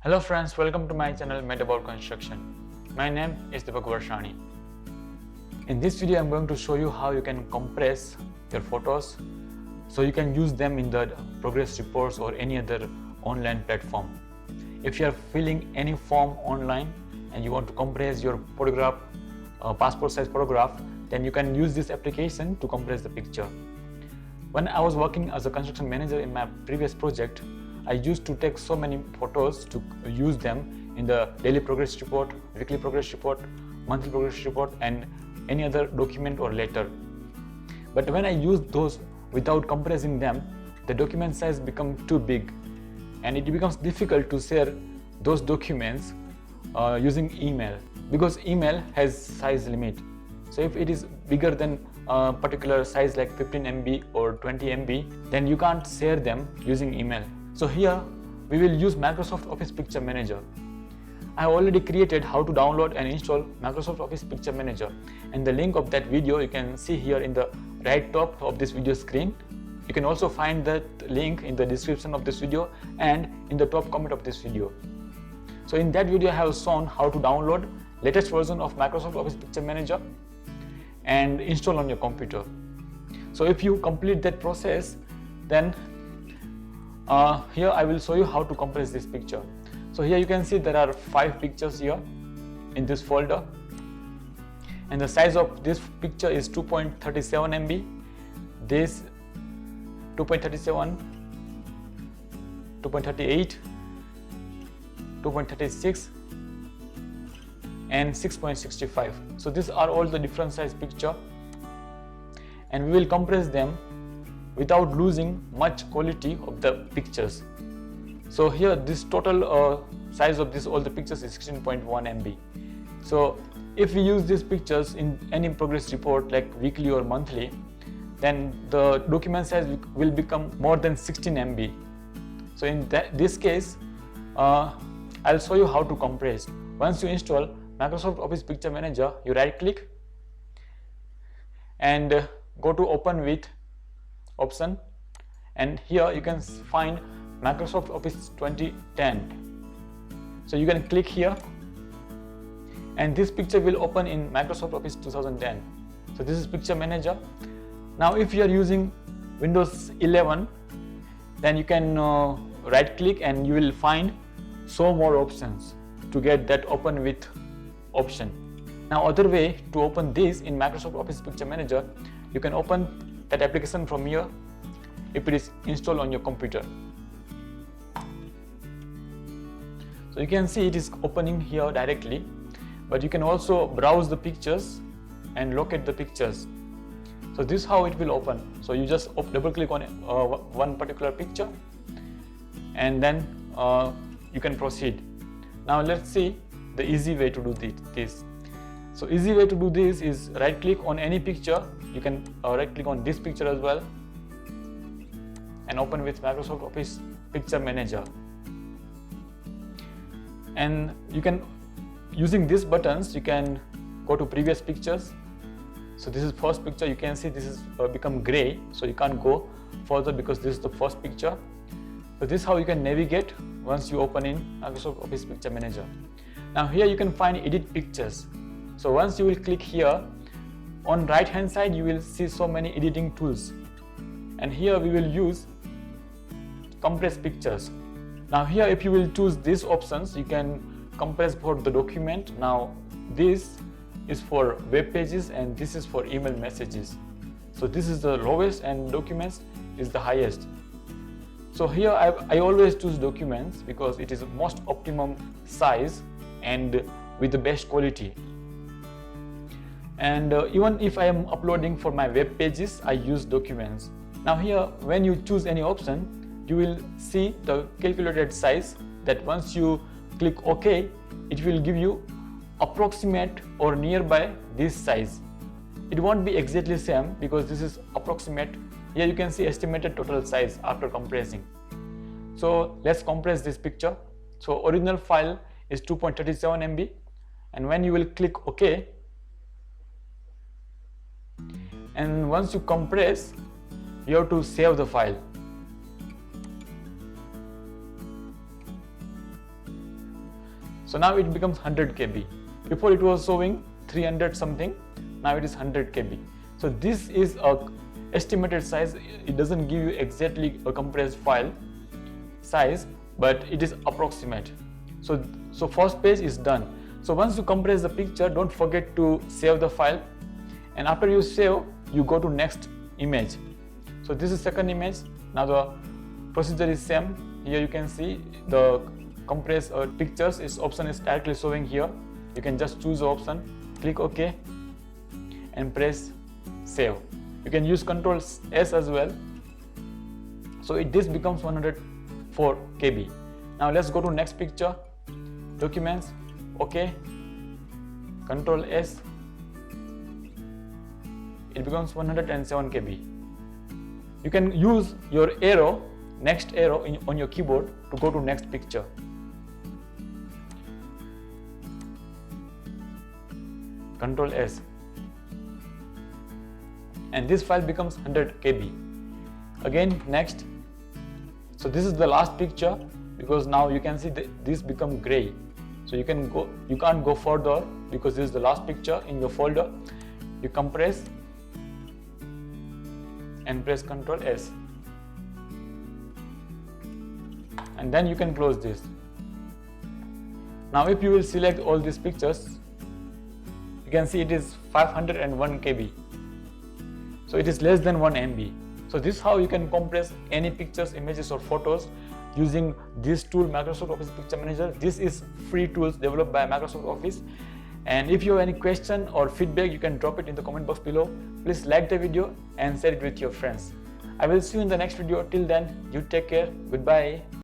Hello friends, welcome to my channel Made About Construction. My name is Deepak Varshani. In this video, I'm going to show you how you can compress your photos so you can use them in the progress reports or any other online platform. If you are filling any form online and you want to compress your photograph, passport size photograph, then you can use this application to compress the picture. When I was working as a construction manager in my previous project, I used to take so many photos to use them in the daily progress report, weekly progress report, monthly progress report, and any other document or letter. But when I use those without compressing them, the document size becomes too big and it becomes difficult to share those documents using email, because email has size limit. So if it is bigger than a particular size like 15 MB or 20 MB, then you can't share them using email. So here we will use Microsoft Office Picture Manager. I have already created how to download and install Microsoft Office Picture Manager, and the link of that video you can see here in the right top of this video screen. You can also find that link in the description of this video and in the top comment of this video. So in that video I have shown how to download latest version of Microsoft Office Picture Manager and install on your computer. So if you complete that process, then here I will show you how to compress this picture. So here you can see there are 5 pictures here in this folder, and the size of this picture is 2.37 MB, this 2.37, 2.38, 2.36 and 6.65. So these are all the different size picture, and we will compress them without losing much quality of the pictures. So here this total size of all the pictures is 16.1 MB. So if we use these pictures in any progress report like weekly or monthly, then the document size will become more than 16 MB. So in this case, I'll show you how to compress. Once you install Microsoft Office Picture Manager, you right click and go to Open With option, and here you can find Microsoft Office 2010. So you can click here and this picture will open in Microsoft Office 2010. So this is Picture Manager. Now if you are using Windows 11, then you can right click and you will find show more options to get that Open With option. Now other way to open this in Microsoft Office Picture Manager, you can open that application from here if it is installed on your computer. So you can see it is opening here directly, but you can also browse the pictures and locate the pictures. So this is how it will open. So you just double click on one particular picture and then you can proceed. Now let's see the easy way to do this. So easy way to do this is right click on any picture. You can right click on this picture as well and open with Microsoft Office Picture Manager. And you can, using these buttons, you can go to previous pictures. So this is first picture. You can see this is become gray, so you can't go further because this is the first picture. So this is how you can navigate once you open in Microsoft Office Picture Manager. Now here you can find edit pictures. So once you will click here, on right hand side you will see so many editing tools, and here we will use compress pictures. Now here if you will choose these options, you can compress for the document. Now this is for web pages and this is for email messages. So this is the lowest and documents is the highest. So here I always choose documents because it is most optimum size and with the best quality. And even if I am uploading for my web pages, I use documents. Now here when you choose any option, you will see the calculated size, that once you click OK, it will give you approximate or nearby this size. It won't be exactly same because this is approximate. Here you can see estimated total size after compressing. So let's compress this picture. So original file is 2.37 MB, and when you will click OK, and once you compress, you have to save the file. So now it becomes 100 KB. Before it was showing 300 something, now it is 100 KB. So this is a estimated size. It doesn't give you exactly a compressed file size, but it is approximate. So first page is done. So once you compress the picture, don't forget to save the file, and after you save, you go to next image. So this is second image. Now the procedure is same. Here you can see the compress pictures. Its option is directly showing here. You can just choose the option, click OK, and press save. You can use Ctrl S as well. So this becomes 104 KB. Now let's go to next picture, documents, OK, Ctrl S. It becomes 107 KB. You can use your arrow, next arrow on your keyboard to go to next picture. Ctrl S. And this file becomes 100 KB. Again, next. So this is the last picture, because now you can see this become gray. So you can't go further because this is the last picture in your folder. You compress and press Ctrl S, and then you can close this. Now if you will select all these pictures, you can see it is 501 KB. So it is less than 1 MB. So this is how you can compress any pictures, images or photos using this tool, Microsoft Office Picture Manager. This is free tools developed by Microsoft Office. And if you have any question or feedback, you can drop it in the comment box below. Please like the video and share it with your friends. I will see you in the next video. Till then, you take care. Goodbye.